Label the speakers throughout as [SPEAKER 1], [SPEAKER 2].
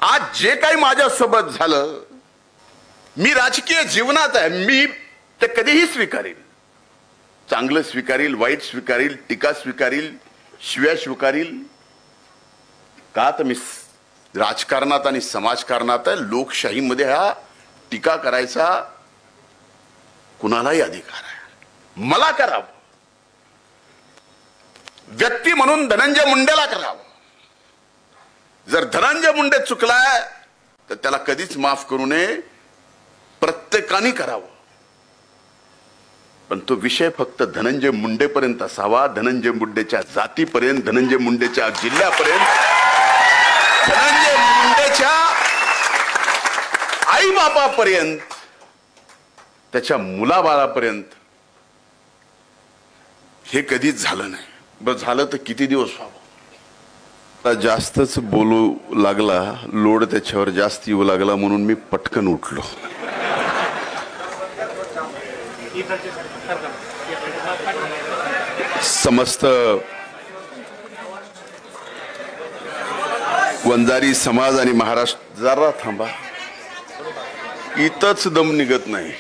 [SPEAKER 1] आज जे काही माझ्यासोबत झालं, मी राजकीय जीवनात आहे, मी ते कधीही स्वीकारेल. चांगलं स्वीकारेल, वाईट स्वीकारेल, टीका स्वीकारेल, शिव्या स्वीकारेल. का तर मी राजकारणात आणि समाजकारणात आहे. लोकशाहीमध्ये हा टीका करायचा कुणालाही अधिकार आहे. मला करावं, व्यक्ती म्हणून धनंजय मुंडेला करावं. जर धनंजय मुंडे चुकलाय तर त्याला कधीच माफ करू नये, प्रत्येकाने करावं. पण तो विषय फक्त धनंजय मुंडेपर्यंत असावा, धनंजय मुंडेच्या जातीपर्यंत, धनंजय मुंडेच्या जिल्ह्यापर्यंत, धनंजय मुंडेच्या आई बापापर्यंत, त्याच्या मुलाबाळापर्यंत हे कधीच झालं नाही. बस झालं तर किती दिवस व्हावं. जास्तच बोलू लागला, लोड त्याच्यावर जास्त येऊ लागला म्हणून मी पटकन उठलो. समस्त वंजारी समाज आणि महाराष्ट्र, जरा थांबा, इथंच दम निघत नाही,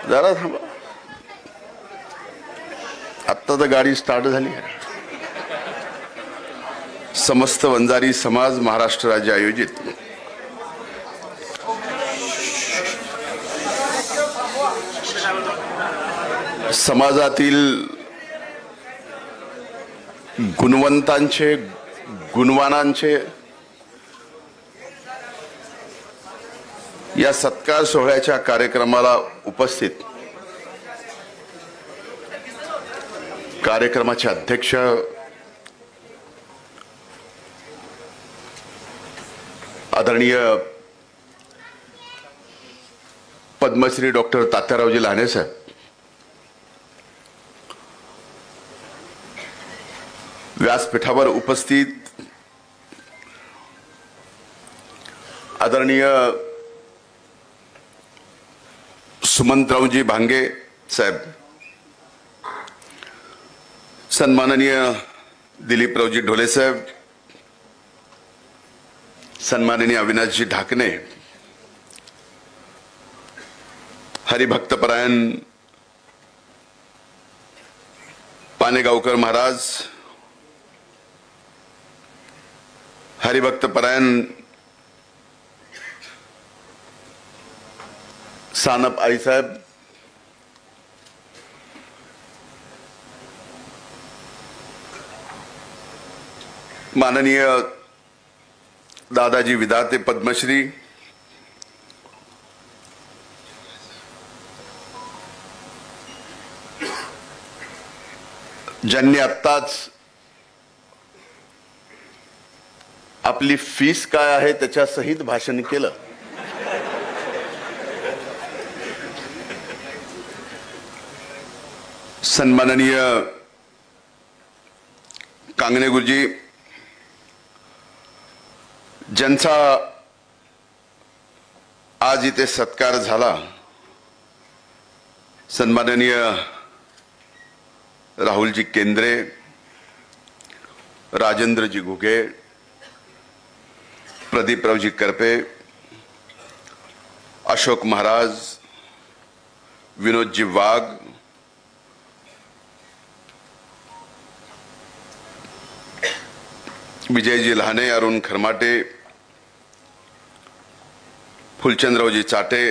[SPEAKER 1] जरा थांबा. आत्ता तर गाडी स्टार्ट झाली. समस्त वंजारी समाज महाराष्ट्र राज्य आयोजित समाजातील गुणवंतांचे, गुणवानांचे या सत्कार सोहळ्याच्या कार्यक्रमाला उपस्थित कार्यक्रमाचे अध्यक्ष आदरणीय पद्मश्री डॉक्टर तात्यारावजी लहाने साहेब, व्यासपीठावर उपस्थित आदरणीय सुमंतरावजी भांगे साहेब, सन्माननीय दिलीपरावजी ढोले साहेब, सन्माननीय अविनाशजी ढाकणे, हरिभक्तपरायण पानेगावकर महाराज, हरिभक्तपरायण सानप आई साहेब, माननीय दादाजी विधाते पद्मश्री, ज्यांनी आत्ताच आपली फीस काय आहे त्याच्या सहित भाषण केलं. सन्माननीय कांगणे गुरुजी, ज्यांचा आज इथे सत्कार झाला, सन्माननीय राहुलजी केंद्रे, राजेंद्रजी घुगे, प्रदीपरावजी करपे, अशोक महाराज, विनोदजी वाघ, विजयजी लहाने, अरुण खरमाटे, फुलचंद्ररावजी चाटे,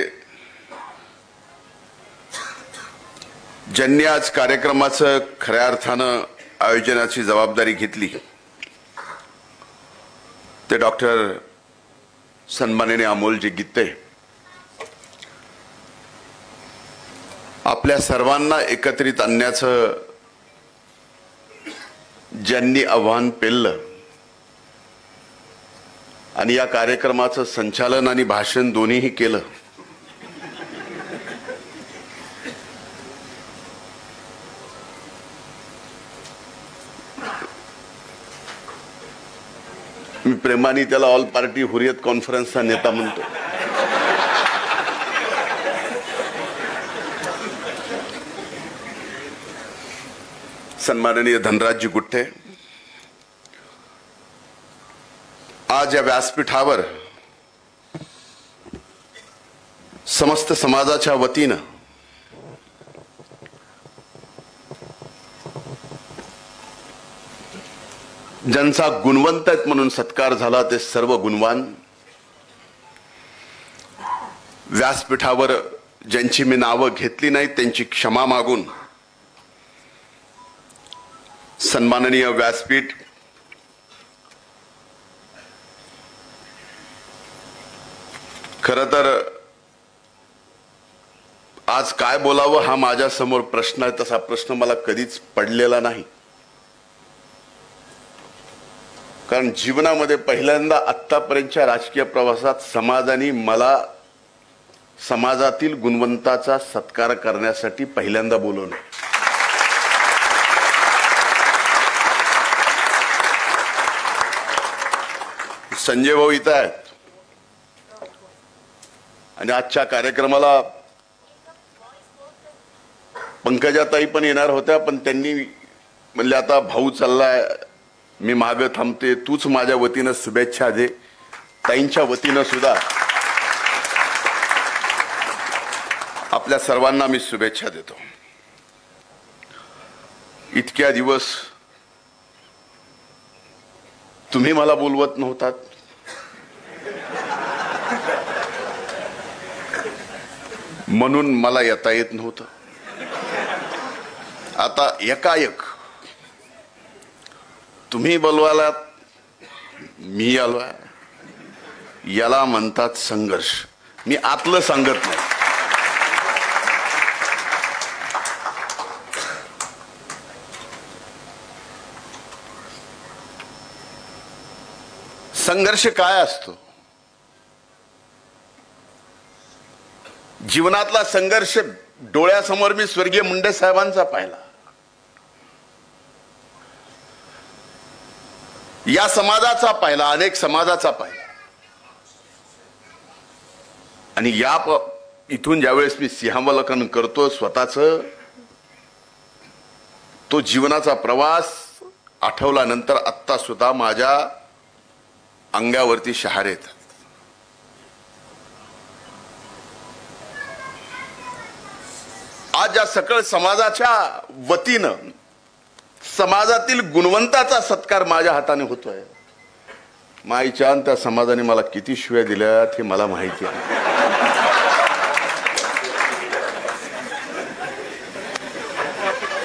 [SPEAKER 1] ज्यांनी आज कार्यक्रमाचं खऱ्या अर्थानं आयोजनाची जबाबदारी घेतली, ते डॉक्टर सन्माननीय अमोलजी गीते, आपल्या सर्वांना एकत्रित आणण्याचं ज्यांनी आव्हान पेललं आणि या कार्यक्रमाचं संचालन आणि भाषण दोन्हीही केलं, मी प्रेमाने त्याला ऑल पार्टी हुरियत कॉन्फरन्सचा नेता म्हणतो. सन्माननीय धनराजजी गुट्टे, आज या व्यासपीठावर समस्त समाजाच्या वतीनं ज्यांचा गुणवंत आहेत म्हणून सत्कार झाला ते सर्व गुणवान, व्यासपीठावर ज्यांची मी नावं घेतली नाहीत त्यांची क्षमा मागून सन्माननीय व्यासपीठ, खरं तर आज काय बोलावं हा माझ्या समोर प्रश्न आहे. तसा प्रश्न मला कधीच पडलेला नाही, कारण जीवनामध्ये पहिल्यांदा आत्तापर्यंतच्या राजकीय प्रवासात समाजाने मला समाजातील गुणवंताचा सत्कार करण्यासाठी पहिल्यांदा बोलवलं. संजय भाऊ इथं आहेत आणि आजच्या कार्यक्रमाला पंकजाताई पण येणार होत्या, पण त्यांनी म्हणले आता भाऊ चाललाय, मी मागं थांबते, तूच माझ्या वतीनं शुभेच्छा दे. ताईंच्या वतीनं सुद्धा आपल्या सर्वांना मी शुभेच्छा देतो. इतक्या दिवस तुम्ही मला बोलवत नव्हतात, म्हणून मला येता येत नव्हतं. आता एकाएक तुम्ही बोलवालात, मी आलोय, याला म्हणतात संघर्ष. मी आतलं सांगत नाही. संघर्ष काय असतो? जीवनातला संघर्ष डोळ्यासमोर मी स्वर्गीय मुंडे साहेबांचा पाहिला. या समाजाचा पाहिला, अनेक समाजाचा पाहिला. आणि इथून ज्यावेळेस मी सिंहावलोकन करतो स्वतःच, तो जीवनाचा प्रवास आठवल्यानंतर आत्ता सुद्धा माझ्या अंगावरती शहारे येतात. आज या सकळ समाजाच्या वतीनं समाजातील गुणवंताचा सत्कार माझ्या हाताने होतोय. माईच्या त्या समाजाने मला किती शिव्या दिल्यात हे मला माहिती आहे.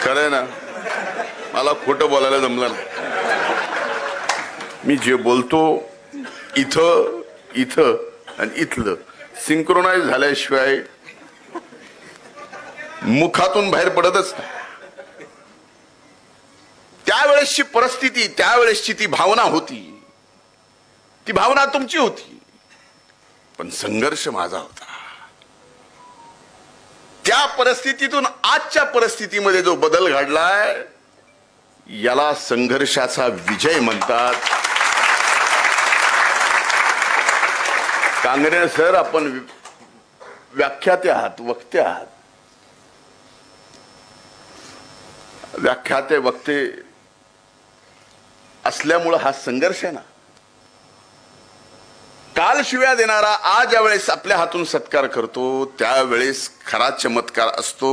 [SPEAKER 1] खरंय ना, मला खोटं बोलायला जमलं नाही. मी जे बोलतो इथं इथं आणि इथलं सिंक्रोनाइज झाल्याशिवाय मुखातून बाहेर पडतच नाही. त्यावेळेसची परिस्थिती, त्यावेळेसची ती भावना होती, ती भावना तुमची होती, पण संघर्ष माझा होता. त्या परिस्थितीतून आजच्या परिस्थितीमध्ये जो बदल घडलाय याला संघर्षाचा विजय म्हणतात. कांगणे सर, आपण व्याख्याते आहात, वक्ते आहात. व्याख्याते वक्ते असल्यामुळं हा संघर्ष आहे ना. काल शिव्या देणारा आज ज्यावेळेस आपल्या हातून सत्कार करतो त्यावेळेस खरा चमत्कार असतो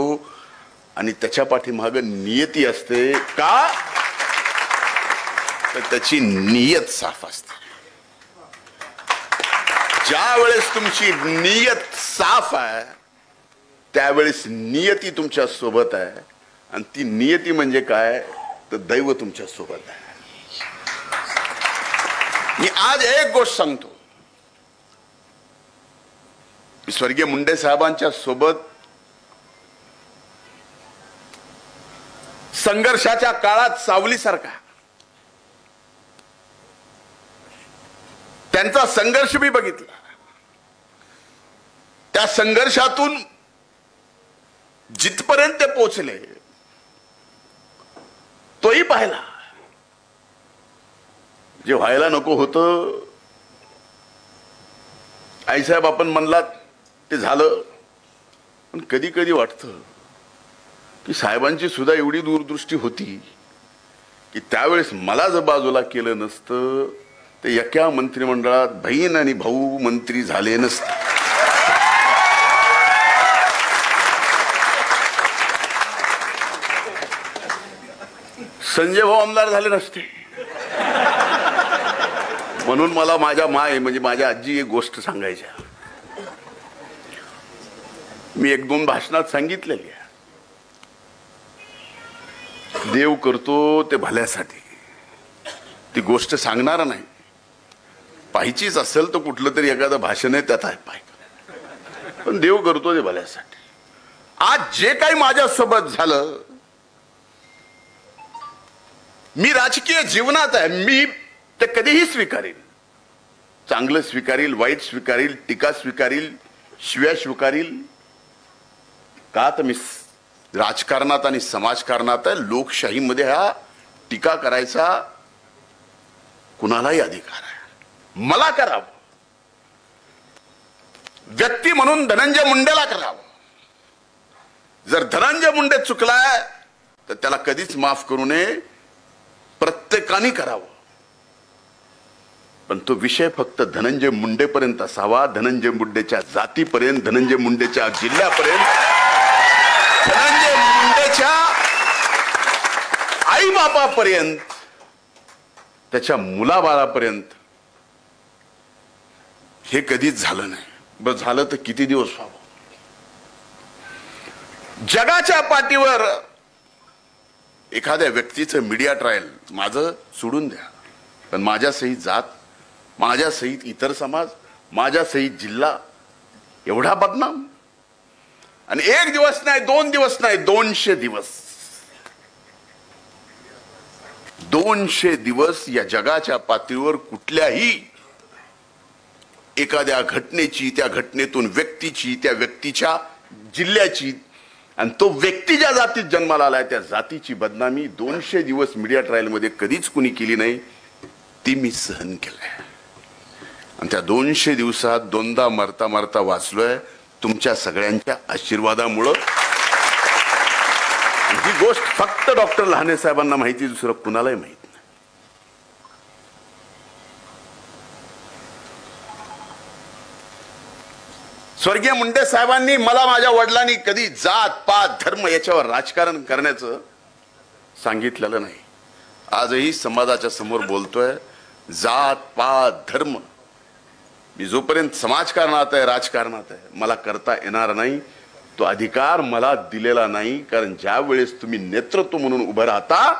[SPEAKER 1] आणि त्याच्या पाठीमागे नियती असते. का तर त्याची नियत साफ असते. ज्या वेळेस तुमची नियत साफ आहे त्यावेळेस नियती तुमच्या सोबत आहे. आणि ती नियती म्हणजे काय तर दैव तुमच्या सोबत आहे. मी आज एक गोष्ट सांगतो, स्वर्गीय मुंडे साहेबांच्या सोबत संघर्षाच्या काळात सावलीसारखा त्यांचा संघर्ष मी बघितला. त्या संघर्षातून जिथपर्यंत ते पोहोचले तोही पाहिला. जे व्हायला नको होतं, आईसाहेब आपण म्हणलात ते झालं. पण कधी कधी वाटतं की साहेबांची सुद्धा एवढी दूरदृष्टी होती की त्यावेळेस मला जर बाजूला केलं नसतं ते एका मंत्रिमंडळात बहीण आणि भाऊ मंत्री झाले नसते. संजय भाऊ आमदार झाले नसते. म्हणून मला माझ्या माय म्हणजे माझ्या आजी एक गोष्ट सांगायच्या. मी 1-2 भाषणात सांगितलेली आहे, देव करतो ते भल्यासाठी. ती गोष्ट सांगणार नाही, पाहिजेच असेल तर कुठलं तरी एखादं भाषण आहे त्यात आहे पाहिजे, पण देव करतो ते भल्यासाठी. आज जे काही माझ्यासोबत झालं, मी राजकीय जीवनात आहे, मी ते कधीही स्वीकारेल. चांगलं स्वीकारेल, वाईट स्वीकारेल, टीका स्वीकारेल, शिव्या स्वीकारेल. का तर मी राजकारणात आणि समाजकारणात आहे. लोकशाहीमध्ये हा टीका करायचा कुणालाही अधिकार आहे. मला करावं, व्यक्ती म्हणून धनंजय मुंडेला करावं. जर धनंजय मुंडे चुकलाय तर त्याला कधीच माफ करू नये, प्रत्येकाने करावं. पण तो विषय फक्त धनंजय मुंडेपर्यंत असावा, धनंजय मुंडेच्या जातीपर्यंत, धनंजय मुंडेच्या जिल्ह्यापर्यंत, धनंजय मुंडेच्या आई बापापर्यंत, त्याच्या मुलाबाळापर्यंत हे कधीच झालं नाही. बस झालं तर किती दिवस व्हावं. जगाच्या पाठीवर एखाद्या व्यक्तीचं मीडिया ट्रायल माझं सोडून द्या, पण माझ्या सहित जात, माझ्या सहित इतर समाज, माझ्या सहित जिल्हा एवढा बदनाम. आणि 1 दिवस नाही, 2 दिवस नाही, 200 दिवस, 200 दिवस या जगाच्या पातळीवर कुठल्याही एखाद्या घटनेची, त्या घटनेतून व्यक्तीची, त्या व्यक्तीच्या जिल्ह्याची, आणि तो व्यक्ती ज्या जातीत जन्माला आलाय त्या जातीची बदनामी 200 दिवस मीडिया ट्रायल मध्ये कधीच कुणी केली नाही. ती मी सहन केलंय. आणि त्या 200 दिवसात 2दा मरता मरता वाचलोय तुमच्या सगळ्यांच्या आशीर्वादामुळं. ही गोष्ट फक्त डॉक्टर लहाने साहेबांना माहिती, दुसरं कुणालाही माहित नाही. स्वर्गीय मुंडे साहेबांनी मला, माझ्या वडिलांनी कधी जात पात धर्म याच्यावर राजकारण करण्याचं सांगितलेलं नाही. आजही समाजाच्या समोर बोलतोय, जात पात धर्म मी जोपर्यंत समाजकारणात आहे, राजकारणात आहे, मला करता येणार नाही. तो अधिकार मला दिलेला नाही. कारण ज्या वेळेस तुम्ही नेतृत्व म्हणून उभं राहता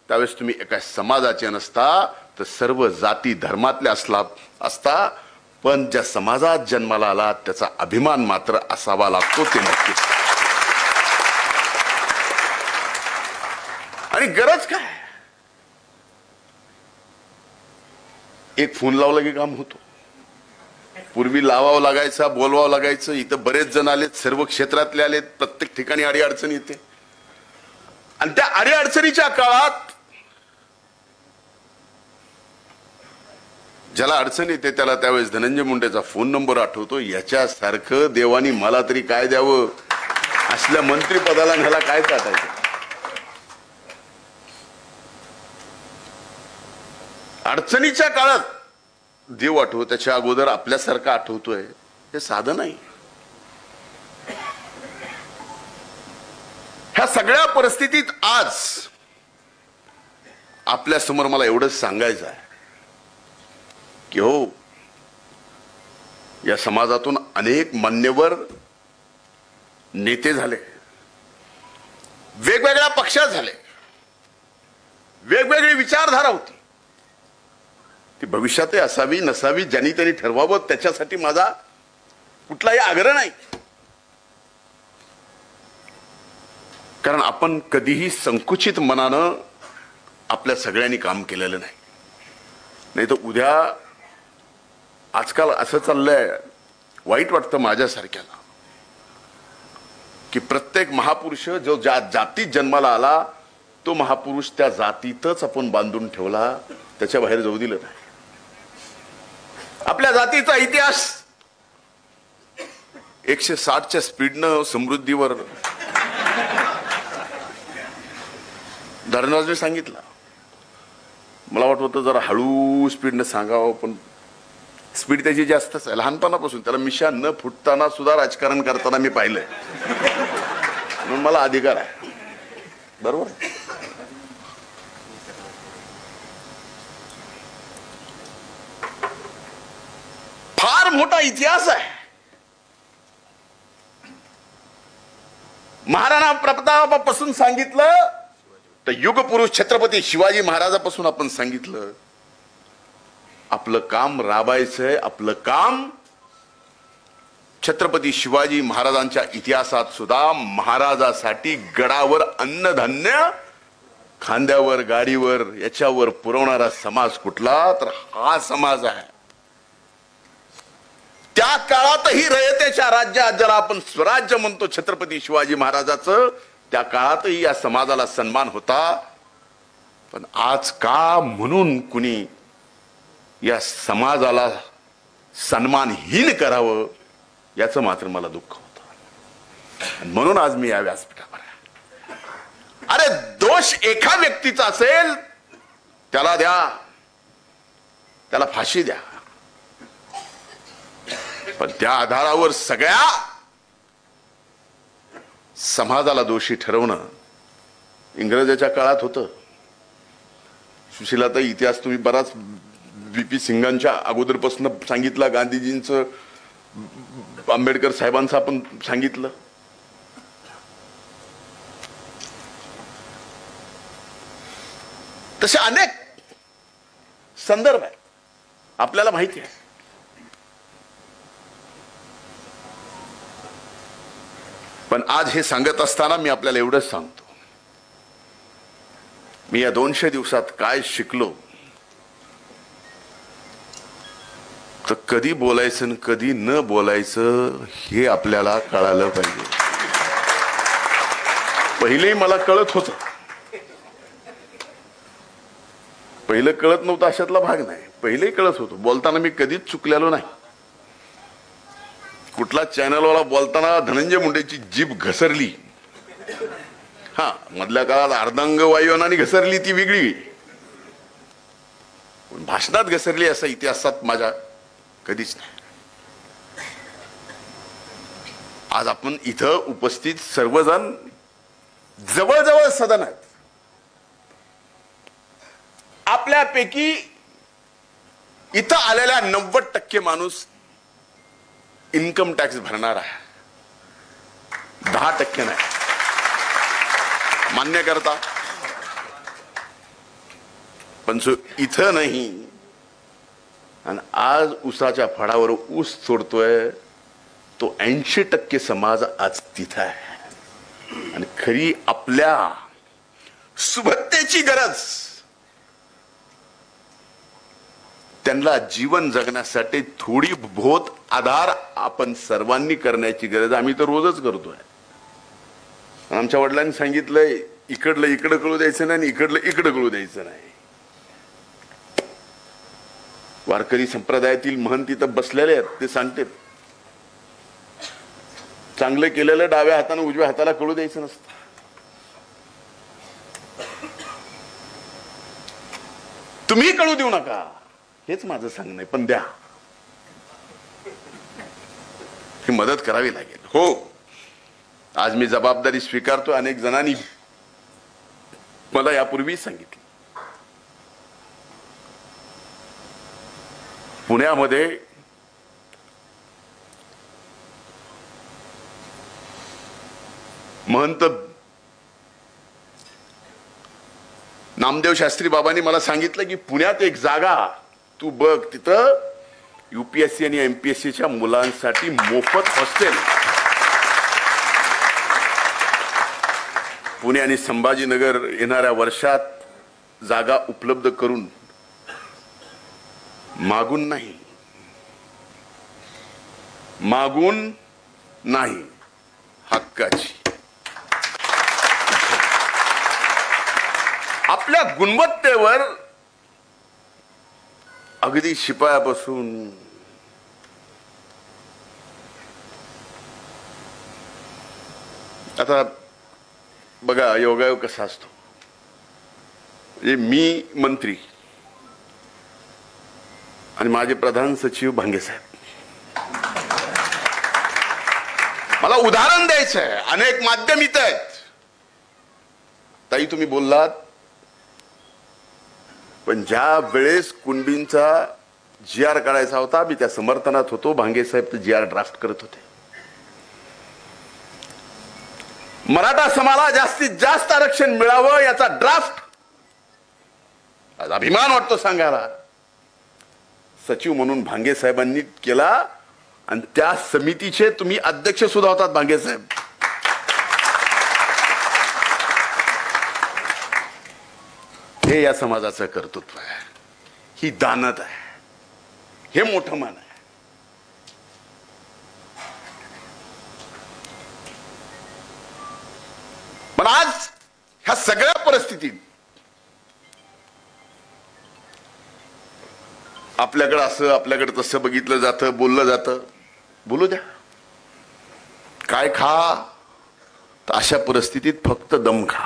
[SPEAKER 1] त्यावेळेस तुम्ही एका समाजाचे नसता, तर सर्व जाती धर्मातले असता. पण ज्या समाजात जन्माला आला त्याचा अभिमान मात्र असावा लागतो, ते नक्कीच. आणि गरज काय, एक फोन लावला की काम होतो. पूर्वी लावावं लागायचं, बोलवावं लागायचं. इथं बरेच जण आलेत, सर्व क्षेत्रातले आलेत, प्रत्येक ठिकाणी अडीअडचणी येते. आणि त्या अडीअडचणीच्या काळात ज्याला अडचण येते त्याला त्यावेळेस धनंजय मुंडेचा फोन नंबर आठवतो. याच्यासारखं देवानी मला तरी काय द्यावं, असल्या मंत्रिपदाला ह्याला काय चाटायचं. अडचणीच्या काळात देव आठवतो, त्याच्या अगोदर आपल्यासारखं आठवतोय, हे साधं नाही. ह्या सगळ्या परिस्थितीत आज आपल्या समोर मला एवढंच सांगायचं आहे की हो, या समाजातून अनेक मान्यवर नेते झाले, वेगवेगळ्या पक्षात झाले, वेगवेगळी विचारधारा होती. ती भविष्यातही असावी नसावी ज्यांनी त्यांनी ठरवावं, त्याच्यासाठी माझा कुठलाही आग्रह नाही. कारण आपण कधीही संकुचित मनानं आपल्या सगळ्यांनी काम केलेलं नाही. नाही तर उद्या, आजकाल असं चाललंय, वाईट वाटतं माझ्यासारख्याला, की प्रत्येक महापुरुष जो ज्या जातीत जन्माला आला तो महापुरुष त्या जातीतच आपण बांधून ठेवला, त्याच्या बाहेर जाऊ दिलं नाही. आपल्या जातीचा इतिहास 160च्या स्पीडनं समृद्धीवर धर्मराजने सांगितला. मला वाटत होतं जरा हळू स्पीडनं सांगावं, पण स्पीड त्याची जास्तच आहे. लहानपणापासून त्याला मिशा न फुटताना सुद्धा राजकारण करताना मी पाहिलंय, म्हणून मला अधिकार आहे. बरोबर. फार मोठा इतिहास आहे. महाराणा प्रतापापासून सांगितलं तर युगपुरुष छत्रपती शिवाजी महाराजापासून आपण सांगितलं. आपलं काम राबायचंय, आपलं काम छत्रपती शिवाजी महाराजांच्या इतिहासात सुद्धा महाराजासाठी गडावर अन्नधान्य, खांद्यावर गाडीवर याच्यावर पुरवणारा समाज कुठला, तर हा समाज आहे. त्या काळातही रयतेच्या राज्यात, ज्याला आपण स्वराज्य म्हणतो छत्रपती शिवाजी महाराजाचं, त्या काळातही या समाजाला सन्मान होता. पण आज का म्हणून कुणी या समाजाला सन्मानहीन करावं याचं मात्र मला दुःख होतं. म्हणून आज मी या व्यासपीठावर आहे. अरे दोष एका व्यक्तीचा असेल त्याला द्या, त्याला फाशी द्या, पण त्या आधारावर सगळ्या समाजाला दोषी ठरवणं इंग्रजाच्या काळात होतं. सुशीलाताई, इतिहास तुम्ही बराच VP सिंगांच्या अगोदरपासून सांगितला, गांधीजींचं, आंबेडकर साहेबांचं आपण सांगितलं. तसे अनेक संदर्भ आहेत, आपल्याला माहिती आहे. पण आज हे सांगत असताना मी आपल्याला एवढंच सांगतो, मी या 200 दिवसात काय शिकलो, तर कधी बोलायचं आणि कधी न बोलायचं हे आपल्याला कळालं पाहिजे. पहिले मला कळत होतं, पहिलं कळत नव्हतं अशातला भाग नाही. पहिले कळत होतं, बोलताना मी कधीच चुकलेलो नाही. कुठला चॅनलवाला बोलताना धनंजय मुंडेची जीभ घसरली, हा मधल्या काळात अर्धांग वायुयानाने घसरली ती वेगळी, भाषणात घसरली असं इतिहासात माझ्या कधीच नाही. आज आपण इथं उपस्थित सर्वजण जवळजवळ सदन आहेत. आपल्यापैकी इथं आलेल्या 90% माणूस इन्कम टॅक्स भरणार आहे, 10% नाही. मान्य करता? पण इथं नाही. आणि आज ऊसाच्या फळावर ऊस सोडतोय तो 80% समाज आज तिथं आहे. आणि खरी आपल्या सुबत्तेची गरज, त्यांना जीवन जगण्यासाठी थोडी बहुत आधार आपण सर्वांनी करण्याची गरज आम्ही तर रोजच करतोय. आमच्या वडिलांनी सांगितलंय, इकडलं इकडं कळू द्यायचं नाही आणि इकडलं इकडं कळू द्यायचं नाही. वारकरी संप्रदायातील महंत तिथं बसलेले आहेत, ते सांगते चांगलं केलेलं डाव्या हाताने उजव्या हाताला कळू द्यायचं नसतं. तुम्ही कळू देऊ नका, हेच माझं सांगणं आहे. पण द्या, ही मदत करावी लागेल. हो, आज मी जबाबदारी स्वीकारतो. अनेक जणांनी मला यापूर्वी सांगितलं, पुण्यामध्ये महंत नामदेव शास्त्री बाबांनी मला सांगितलं की पुण्यात एक जागा तू बघ, तिथं UPSC आणि MPSCच्या मुलांसाठी मोफत हॉस्टेल. पुणे आणि संभाजीनगर येणाऱ्या वर्षात जागा उपलब्ध करून, मागून नाही, मागून नाही, हक्काची. आपल्या गुणवत्तेवर अगदी शिपायापासून आता बघा योगायोग कसा असतो. म्हणजे मी मंत्री, आणि माझे प्रधान सचिव भांगे साहेब. मला उदाहरण द्यायचं आहे. अनेक माध्यम इथं आहेत. ताई तुम्ही बोललात, पण ज्या वेळेस कुणबींचा GR काढायचा होता मी त्या समर्थनात होतो. भांगे साहेब ते GR ड्राफ्ट करत होते. मराठा समाजाला जास्तीत जास्त आरक्षण मिळावं याचा ड्राफ्ट, आज अभिमान वाटतो सांगायला, सचिव म्हणून भांगे साहेबांनी केला. आणि त्या समितीचे तुम्ही अध्यक्ष सुद्धा होतात भांगे साहेब. हे या समाजाचं कर्तृत्व आहे, ही दानत आहे, हे मोठं मान आहे. पण आज ह्या सगळ्या परिस्थितीत आपल्याकडे असं आपल्याकडे तसं बघितलं जातं, बोललं जातं. बोलू द्या, काय खा, तर अशा परिस्थितीत फक्त दम खा.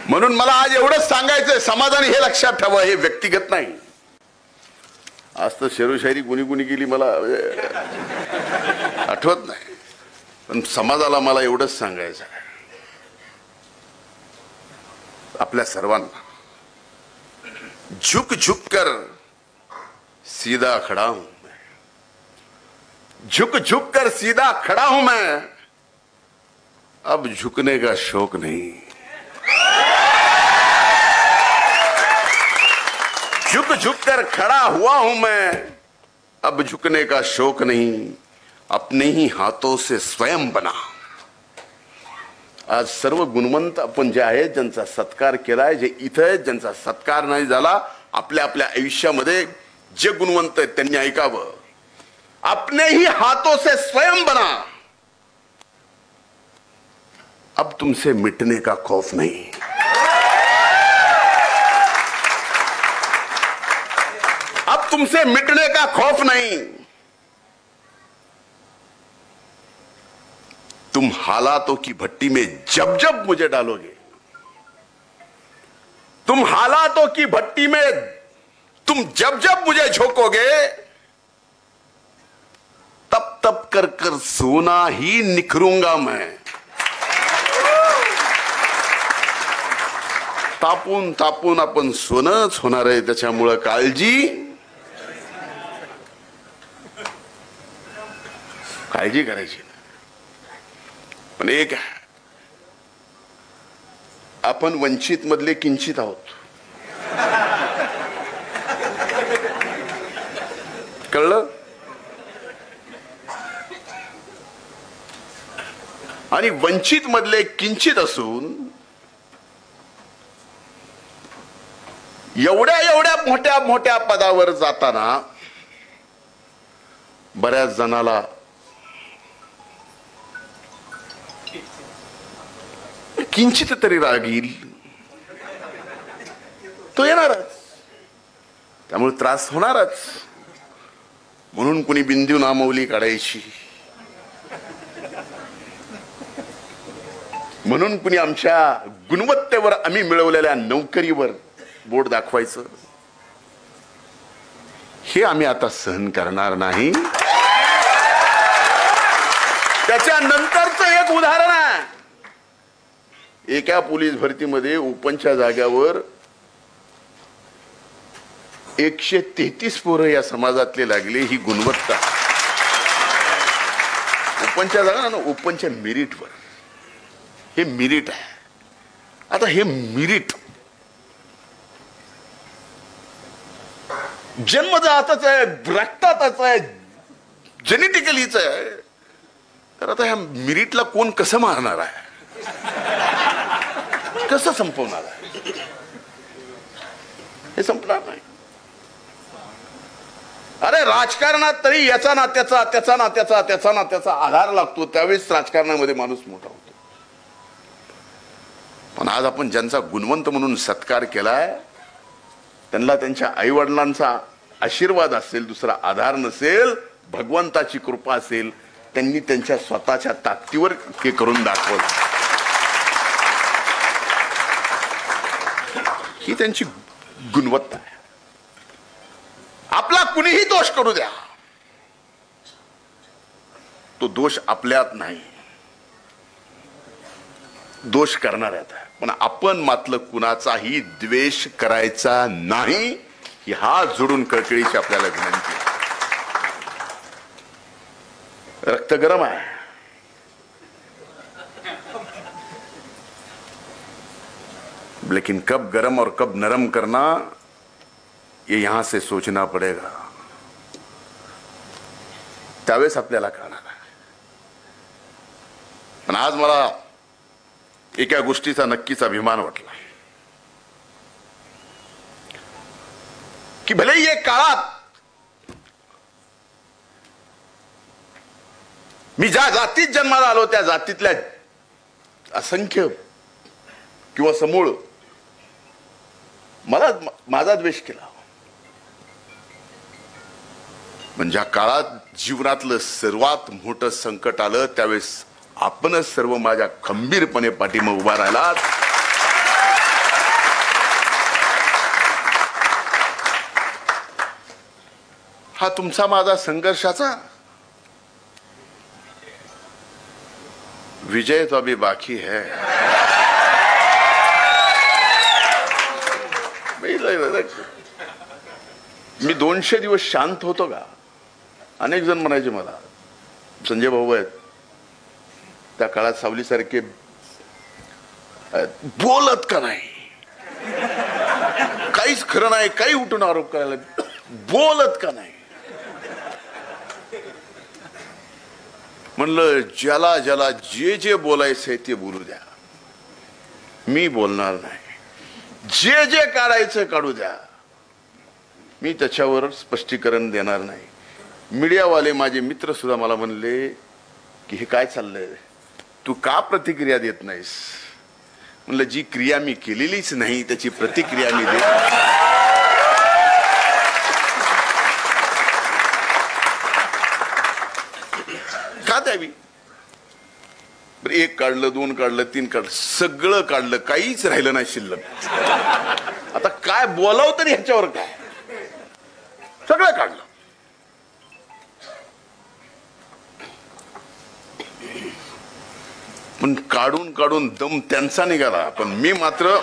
[SPEAKER 1] म्हणून मला आज एवढंच सांगायचंय, समाजाने हे लक्षात ठेवा, हे व्यक्तिगत नाही. आज तर शेरोशायरी कुणी केली मला आठवत नाही, पण समाजाला मला एवढंच सांगायचं आहे, आपल्या सर्वांना, झुक झुक कर सीधा खड़ा हूं मैं, झुक झुक कर सीधा खड़ा हूं मैं, अब झुकने का शौक नहीं. झुक झुक कर खड़ा हुआ हूं मैं, अब झुकने का शौक नहीं, अपने ही हाथों से स्वयं बना. आज सर्व गुणवंत आपण जे आहेत, ज्यांचा सत्कार केलाय, जे इथं आहेत, ज्यांचा सत्कार नाही झाला, आपल्या आपल्या आयुष्यामध्ये जे गुणवंत आहेत त्यांनी ऐकावं, अपने ही हाथों से स्वयं बना, अब तुमसे मिटने का खौफ नहीं. अब तुमसे मिटने का खौफ नहीं. तुम हालातों की भट्टी में जब जब मुझे डालोगे, तुम हालातों की भट्टी में तुम जब जब मुझे झोंकोगे, तब तब कर कर सोना ही निखरूंगा मैं. तापून तापून आपण सोनच होणार आहे, त्याच्यामुळे काळजी करायची. पण एक आपण वंचित मधले किंचित आहोत, कळलं. आणि वंचित मधले किंचित असून एवढ्या एवढ्या मोठ्या मोठ्या पदावर जाताना बऱ्याच जणाला किंचित तरी राग येईल, तो येणारच, त्यामुळे त्रास होणारच. म्हणून कुणी बिंदू नामवली काढायची, म्हणून कुणी आमच्या गुणवत्तेवर, आम्ही मिळवलेल्या नोकरीवर बोट दाखवायचं, हे आम्ही आता सहन करणार नाही. त्याच्यानंतरचं एक उदाहरण आहे. एका पोलीस भरतीमध्ये ओपनच्या जाग्यावर 133 पोरं या समाजातले लागले. ही गुणवत्ता ओपनच्या जागा ना, ओपनच्या मेरिटवर, हे मेरिट आहे. आता हे मेरिट जन्मजातच आहे, रक्तातच आहे, जेनेटिकलीच आहे. तर आता ह्या मेरिटला कोण कसं मारणार आहे, कसं संपवणार आहे? हे संपणार नाही. अरे राजकारणात तरी याचा नात्याचा, त्याचा नात्याचा, त्याचा नात्याचा आधार लागतो, त्यावेळेस राजकारणामध्ये माणूस मोठा होतो. पण आज आपण ज्यांचा गुणवंत म्हणून सत्कार केलाय, त्यांना त्यांच्या आई वडिलांचा आशीर्वाद असेल, दुसरा आधार नसेल, भगवंताची कृपा असेल, त्यांनी त्यांच्या स्वतःच्या ताकदीवर हे करून दाखवलं. ही त्यांची गुणवत्ता आहे. आपला कुणीही दोष करू द्या, तो दोष आपल्यात नाही, दोष करणाऱ्यात आहे. पण आपण मात्र कुणाचाही द्वेष करायचा नाही, ही हात जोडून कळकळीची आपल्याला विनंती आहे. रक्त गरम है, लेकिन कब गरम और कब नरम करना ये यहां से सोचना पड़ेगा. त्यावेळेस आपल्याला कळणार आहे. पण आज मला एका गोष्टीचा नक्कीच अभिमान वाटला की भले ये काळात मी ज्या जातीत जन्माला आलो त्या जातीतल्या असंख्य किंवा समूळ मला माझा द्वेष केला. पण ज्या काळात जीवनातलं सर्वात मोठं संकट आलं त्यावेळेस आपणच सर्व माझ्या खंबीरपणे पाठीमागे उभा राहिलात. हा तुमचा माझा संघर्षाचा विजय तो अभी बाकी है. मी 200 दिवस शांत होतो का? अनेक जण म्हणायचे मला, संजय भाऊ आहेत त्या काळात सावलीसारखे बोलत का नाही, काहीच खरं नाही, काही उठून आरोप करायला बोलत का नाही. म्हणलं ज्याला ज्याला जे जे बोलायचंय ते बोलू द्या, मी बोलणार नाही. जे जे काढायचं काढू द्या, मी त्याच्यावर स्पष्टीकरण देणार नाही. मीडियावाले माझे मित्र सुद्धा मला म्हणले की हे काय चाललंय, तू का प्रतिक्रिया देत नाहीस. म्हणलं जी क्रिया मी केलेलीच नाही त्याची प्रतिक्रिया मी देत. का द्यावी. एक काढलं, 2 काढलं, 3 काढलं, सगळं काढलं, काहीच राहिलं नाही शिल्लक. आता काय बोलावं तरी ह्याच्यावर काय, सगळं काढलं. पण काढून काढून दम त्यांचा निघाला, पण मी मात्र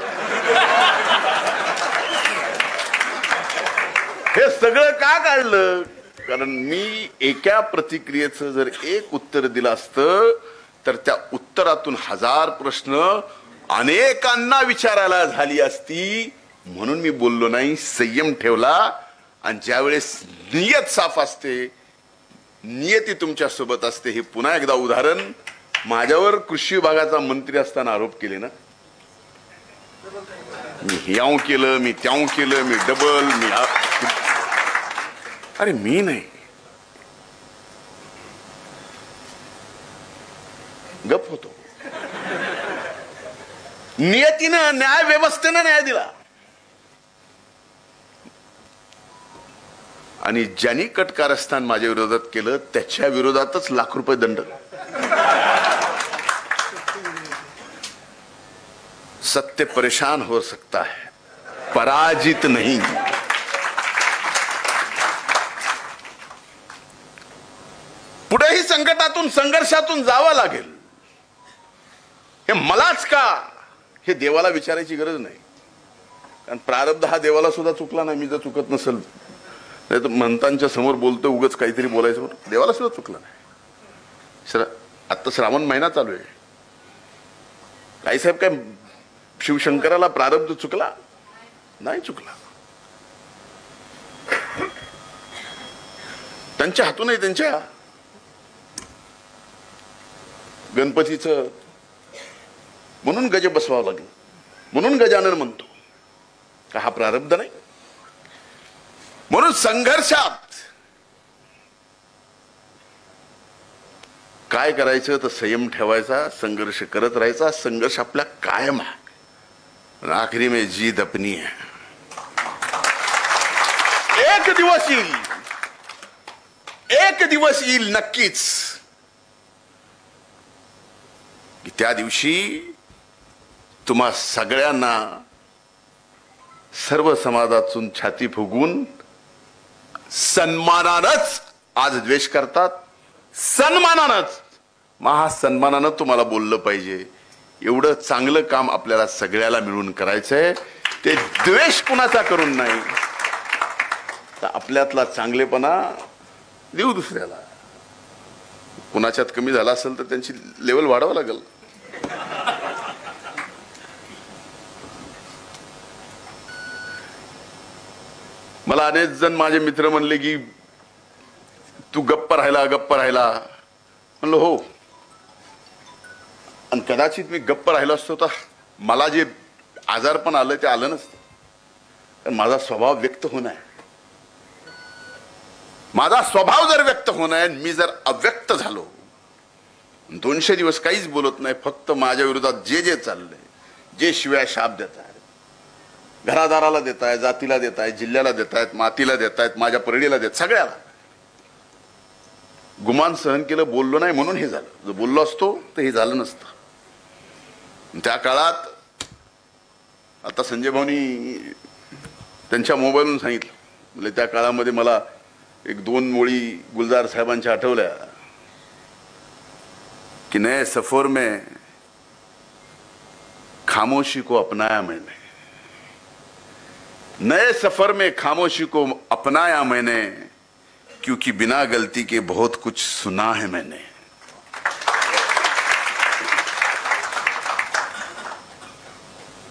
[SPEAKER 1] हे सगळं का काढलं. कारण मी एका प्रतिक्रियेचं जर एक उत्तर दिलं असतं तर त्या उत्तरातून 1000 प्रश्न अनेकांना विचारायला झाली असती. म्हणून मी बोललो नाही, संयम ठेवला. आणि ज्यावेळेस नियत साफ असते, नियती तुमच्या सोबत असते. हे पुन्हा एकदा उदाहरण, माझ्यावर कृषी विभागाचा मंत्री असताना आरोप केले ना, मी ह्याव केलं, मी त्याव केलं, मी डबल, मी अरे मी नाही, गप होतो. नियतीनं, न्याय व्यवस्थेनं न्याय दिला. आणि ज्यांनी कटकारस्थान माझ्या विरोधात केलं त्याच्या विरोधातच लाख रुपये दंड. सत्य परेशान हो सकता है, पराजित नहीं. पुढेही संकटातून, संघर्षातून जावं लागेल. हे मलाच का, हे देवाला विचारायची गरज नाही. कारण प्रारब्ध हा देवाला सुद्धा चुकला नाही. मी जर चुकत नसेल, नाही तर म्हणतांच्या समोर बोलतो उगाच काहीतरी बोलायचं, देवाला सुद्धा चुकला नाही. आता श्रावण महिना चालू आहे. काही साहेब काय शिवशंकराला प्रारब्ध चुकला नाही, चुकला. त्यांच्या हातूनही त्यांच्या गणपतीचं म्हणून गज बसवावं लागलं. म्हणून गजानन म्हणतो का हा प्रारब्ध नाही. म्हणून संघर्षात काय करायचं तर संयम ठेवायचा, संघर्ष करत राहायचा. संघर्ष आपला कायम आहे. आखिरी में जीत अपनी है. एक दिवस येईल, एक दिवस येईल नक्कीच की त्या दिवशी तुम्हा सगळ्यांना सर्व समाजातून छाती फुगवून सन्मानानंच आज द्वेष करतात. सन्मानानंच, महासन्मानानं तुम्हाला बोललं पाहिजे. एवढं चांगलं काम आपल्याला सगळ्याला मिळून करायचंय. ते द्वेष कुणाचा करून नाही, तर आपल्यातला चांगलेपणा देऊ दुसऱ्याला. कुणाच्यात कमी झाला असेल तर त्यांची लेवल वाढवावं लागेल. मला अनेक जण माझे मित्र म्हणले की तू गप्प राहिला. म्हणलो हो, आणि कदाचित मी गप्प राहिलो असतो तर मला जे आजारपण आलं ते आलं नसतं. कारण माझा स्वभाव व्यक्त होणं आहे. माझा स्वभाव जर व्यक्त होणं आहे, मी जर अव्यक्त झालो, 200 दिवस काहीच बोलत नाही, फक्त माझ्या विरोधात जे जे चाललंय, जे शिव्या शाप देत आहेत, घरादाराला देत आहेत, जातीला देत आहेत, जिल्ह्याला देत आहेत, मातीला देत आहेत, माझ्या परडीला देत, सगळ्याला गुमान सहन केलं, बोललो नाही म्हणून हे झालं. जर बोललो असतो तर हे झालं नसतं. त्या काळात आता संजय भाऊनी त्यांच्या मोबाईलवरून सांगितलं, म्हणजे त्या काळामध्ये मला 1-2 ओळी गुलजार साहेबांच्या आठवल्या कि नए सफर में खामोशी को अपनाया मैंने, नए सफर में खामोशी को अपनाया मैंने, क्योंकि बिना गलती के बहुत कुछ सुना है मैंने.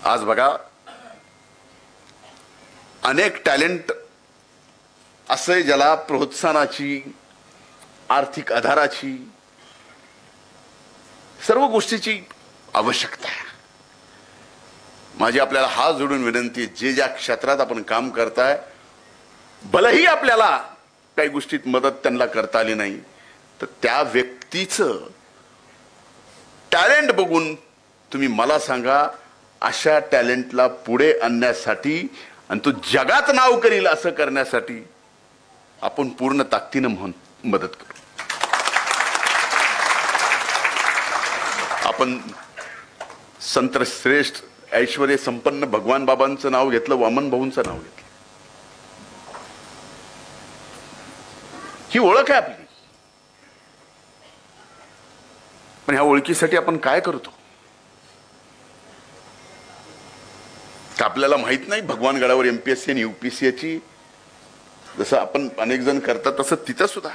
[SPEAKER 1] आज बघा, अनेक टॅलेंट असे ज्याला प्रोत्साहनाची, आर्थिक आधाराची, सर्व गोष्टीची आवश्यकता आहे. माझी आपल्याला हात जोडून विनंती, जे ज्या क्षेत्रात आपण काम करताय, भलेही आपल्याला काही गोष्टीत मदत त्यांना करता आली नाही, तर त्या व्यक्तीचं टॅलेंट बघून तुम्ही मला सांगा, अशा टॅलेंटला पुढे आणण्यासाठी आणि तो जगात नाव करील असं करण्यासाठी आपण पूर्ण ताकदीनं मदत करू. आपण संत श्रेष्ठ ऐश्वर्य संपन्न भगवान बाबांचं नाव घेतलं, वामन भाऊंचं नाव घेतलं. ही ओळख आहे आपली. पण ह्या ओळखीसाठी आपण काय करतो तर आपल्याला माहित नाही. भगवान गडावर MPSC आणि UPSC जसं आपण अनेक जण करतात तसं तिथं सुद्धा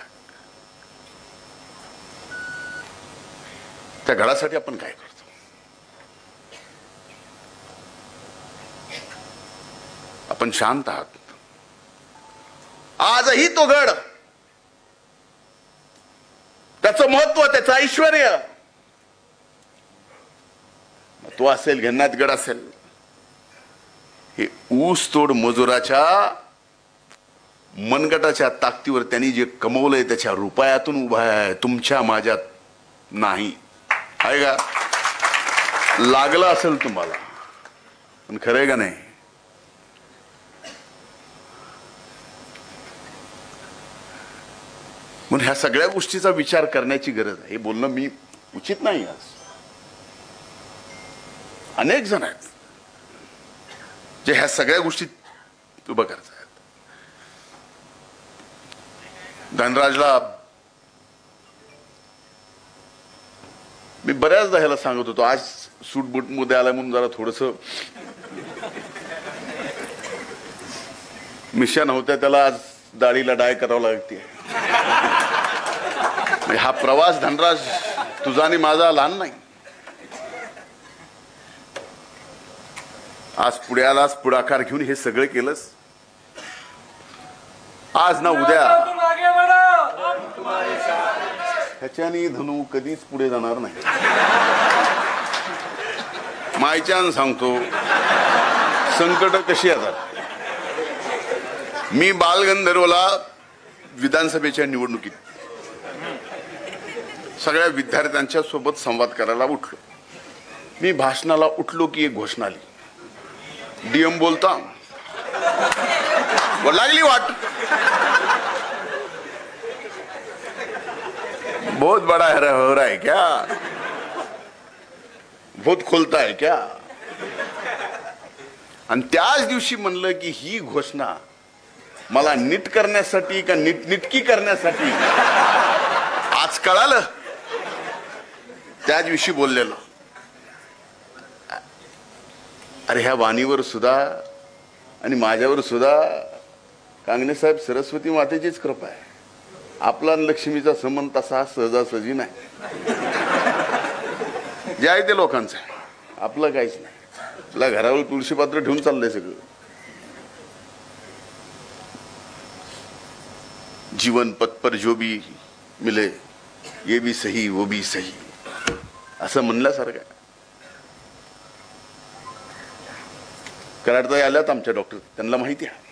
[SPEAKER 1] त्या गडासाठी आपण काय करतो. आपण शांत आहात. आजही तो गड, त्याचं महत्व, त्याचं ऐश्वर्य, तो असेल घेण्यात गड असेल, हे ऊसतोड मजुराच्या मनगटाच्या ताकदीवर त्यांनी जे कमवलंय त्याच्या रुपयातून उभा आहे. तुमच्या माझ्यात नाही. आहे का? लागलं असेल तुम्हाला, पण खरं आहे का नाही? म्हणून ह्या सगळ्या गोष्टीचा विचार करण्याची गरज आहे. हे बोलणं मी उचित नाही. आज अनेक जण आहेत जे ह्या सगळ्या गोष्टीत उभं करतात. धनराजला मी बऱ्याचदा ह्याला सांगत होतो, आज सूट बूट मध्ये आलाय म्हणून जरा थोडस मिशा नव्हत्या, त्याला आज दाढीला डाय करावं लागते. हा प्रवास धनराज तुझा आणि माझा लहान नाही. आज पुढे आलास, पुढाकार घेऊन हे सगळं केलंस. आज ना उद्या ह्याच्याने धनू कधीच पुढे जाणार नाही. मायच्यान सांगतो, संकट कशी येतात. मी बालगंधर्वला विधानसभेच्या निवडणुकीत सगळ्या विद्यार्थ्यांच्या सोबत संवाद करायला उठलो. मी भाषणाला उठलो की एक घोषणा आली. DM बोलता लागली वाट, बहुत बड़ा हो रहा है क्या, बहुत खुलता है क्या. आणि त्याच दिवशी म्हणलं की ही घोषणा मला नीट करण्यासाठी का नीटकी करण्यासाठी आज कळालं. त्या दिवशी बोललेलो. अरे ह्या वाणीवर सुद्धा आणि माझ्यावर सुद्धा कांगणे साहेब सरस्वती मातेचीच कृपा आहे. आपला आणि लक्ष्मीचा संबंध तसा सहजासहजी नाही. जे आहे ते लोकांचं आहे, आपलं काहीच नाही. आपल्या घरावर तुळशी पात्र ठेवून चाललंय सगळं. जीवन पथ पर जो भी मिले ये भी सही वो भी सही असं म्हणल्यासारखं आहे. कराडताई आल्यात आमच्या डॉक्टर, त्यांना माहिती आहे